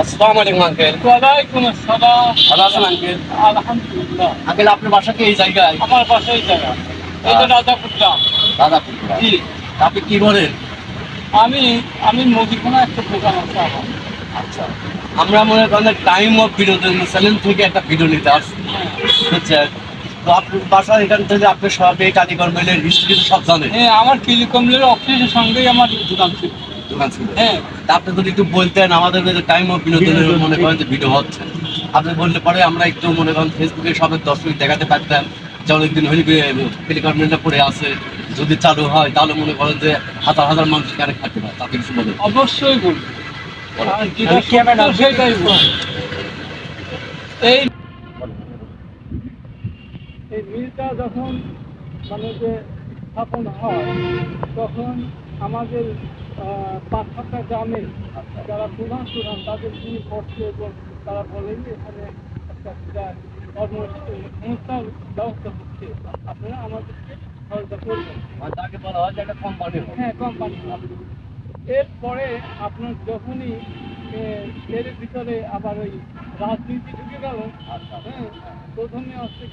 আসসালামু আলাইকুম আঙ্কেল। ওয়ালাইকুম আসসালাম। ভালো আছেন আঙ্কেল? আলহামদুলিল্লাহ। আঙ্কেল আপনার বাসা কি এই জায়গায়? আমার বাসা এই জায়গা, এটা রাজাপুর গ্রাম। দাদাপুর। জি। আপনি কি করেন? আমি আমি মুদিখানা একটা দোকান আছে আমার। আচ্ছা, আমরা মনে করেন টাইম অফ বিনোদন চ্যানেল থেকে একটা ভিডিও নিতে আসছি, হ্যাঁ বুঝছেন? তো আপনার বাসা এখান থেকে আপনি সব এই কারিগর মেলের হিস্ট্রি সব জানেন। হ্যাঁ, আমার টেলিকমের অফিসের সঙ্গেই আমার দোকান ছিল। দোকান ছিল। হ্যাঁ। তা আপনি যদি একটু বলতেন আমাদের টাইম অফ বিনোদনের মনে করেন যে ভিডিও হচ্ছে, আপনি বললে পরে আমরা একটু মনে করেন ফেসবুকে সবের দর্শক দেখাতে পারতাম যে অনেকদিন হয়ে টেলিকমেন্টটা পড়ে আছে, যদি চালু হয় তাহলে মনে করেন যে হাজার হাজার মানুষ কানেক্ট থাকতে পারে। তাতে কিছু বলেন। অবশ্যই বলবো। বলেন। আর যেটা সত্য সেটাই বলবো। এই এই মিলটা যখন মানে যে স্থাপন হয়, তখন আমাদের পাঁচটা গ্রামে যারা প্রধান তাদের যিনি পড়ছে এবং তারা বলেন যে এখানে একটা বিরাট কর্মসংস্থার ব্যবস্থা হচ্ছে, আপনারা আমাদেরকে সহায়তা করবেন। আর তাকে বলা হয় যে একটা কোম্পানি। হ্যাঁ, কোম্পানি। এরপরে আপনার যখনই এর ভিতরে আবার ওই রাজনীতি ঢুকে গেল, হ্যাঁ, প্রথমে হচ্ছে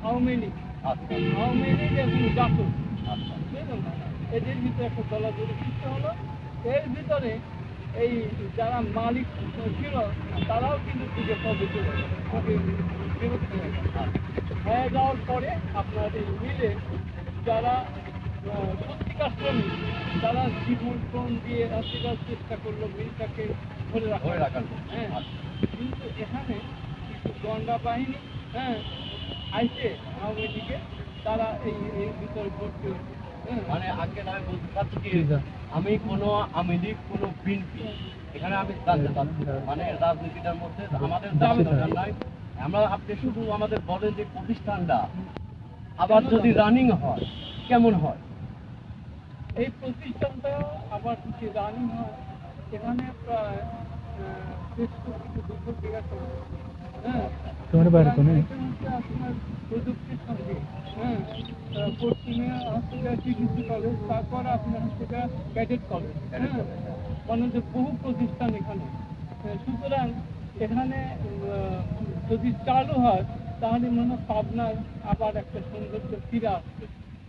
আওয়ামী লীগ, আওয়ামী লীগ এবং জাতীয়, বুঝলেন না? এদের ভিতরে একটা দলাদলি সৃষ্টি হলো। এর ভিতরে এই যারা মালিক ছিল তারাও কিন্তু দিকে পদে চলে বিরক্ত হয়ে যাওয়ার পরে আপনার এই মিলে যারা সত্যিকার শ্রমিক, তারা জীবন প্রাণ দিয়ে রাত্রিকার চেষ্টা করলো মিলটাকে ধরে রাখার। হ্যাঁ, কিন্তু এখানে কিছু গন্ডা বাহিনী, হ্যাঁ, আইসে আওয়ামী লীগে, তারা এই ভিতরে ভর্তি হয়েছে। মানে আগে আমি বলতে চাচ্ছি কি, আমি কোনো আওয়ামী লীগ কোনো বিএনপি এখানে আমি জানতে চাচ্ছি না। মানে রাজনীতিটার মধ্যে আমাদের দাবি দরকার নাই। আমরা আপনি শুধু আমাদের বলেন যে প্রতিষ্ঠানটা আবার যদি রানিং হয় কেমন হয়? এই প্রতিষ্ঠানটা আবার যদি রানিং হয়, এখানে প্রায় 200 বিঘা জমি। হ্যাঁ, আপনার প্রযুক্তির সঙ্গে, হ্যাঁ, পশ্চিমে হচ্ছে কৃষি কলেজ, তারপর আপনার হচ্ছে ক্যাডেট কলেজ, হ্যাঁ, মানে যে বহু প্রতিষ্ঠান এখানে। সুতরাং এখানে যদি চালু হয় তাহলে মনে হয় পাবনার আবার একটা সৌন্দর্য ফিরে আসবে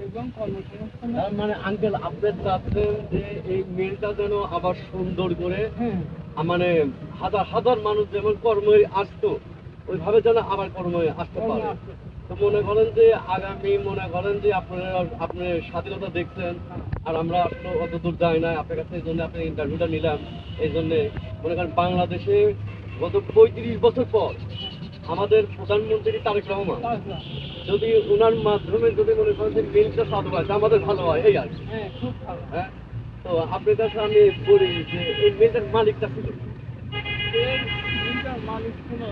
এবং কর্মসংস্থান। মানে আঙ্কেল আপনি চাচ্ছেন যে এই মেলটা যেন আবার সুন্দর করে, হ্যাঁ, মানে হাজার হাজার মানুষ যেমন কর্মে আসতো ওইভাবে যেন আবার কর্মে আসতে পারে। তো মনে করেন যে আগামী মনে করেন যে আপনি স্বাধীনতা দেখছেন, আর আমরা আসলে অত দূর যাই না আপনার কাছে, এই জন্য আপনি ইন্টারভিউটা নিলাম। এই জন্যে মনে করেন বাংলাদেশে গত 35 বছর পর আমাদের প্রধানমন্ত্রী তারেক রহমান, যদি ওনার মাধ্যমে যদি মনে করেন যে মিলটা চালু হয় আমাদের ভালো হয়, এই আর কি। হ্যাঁ, খুব ভালো। হ্যাঁ, তো আপনার কাছে আমি বলি যে এই মিলটার মালিকটা ছিল এর মিলটার মালিক ছিল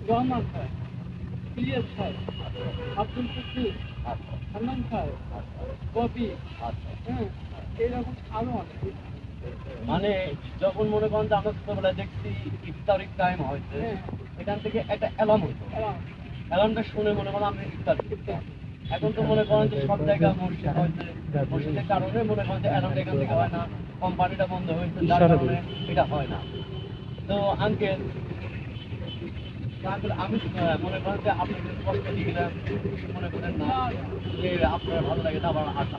রহমান সাহেব, ইলিয়াস সাহেব, আব্দুল ফকির, হান্নান সাহেব, ববি, হ্যাঁ, এরকম আরো অনেক। মানে যখন মনে করেন যে আমরা ছোটবেলায় দেখছি ইফতারির টাইম হয়েছে, এখান থেকে একটা অ্যালার্ম হতো, অ্যালার্মটা শুনে মনে করেন আমি ইফতার করতাম। এখন তো মনে করেন যে সব জায়গায় মসজিদ হয়েছে, মসজিদের কারণে মনে করেন যে অ্যালার্মটা এখান থেকে হয় না, কোম্পানিটা বন্ধ হয়েছে, যার কারণে এটা হয় না। তো আঙ্কেল আমি মনে করেন যে আপনি যদি কষ্ট দিলাম মনে করেন না যে আপনার ভালো লাগে, আবার আসা।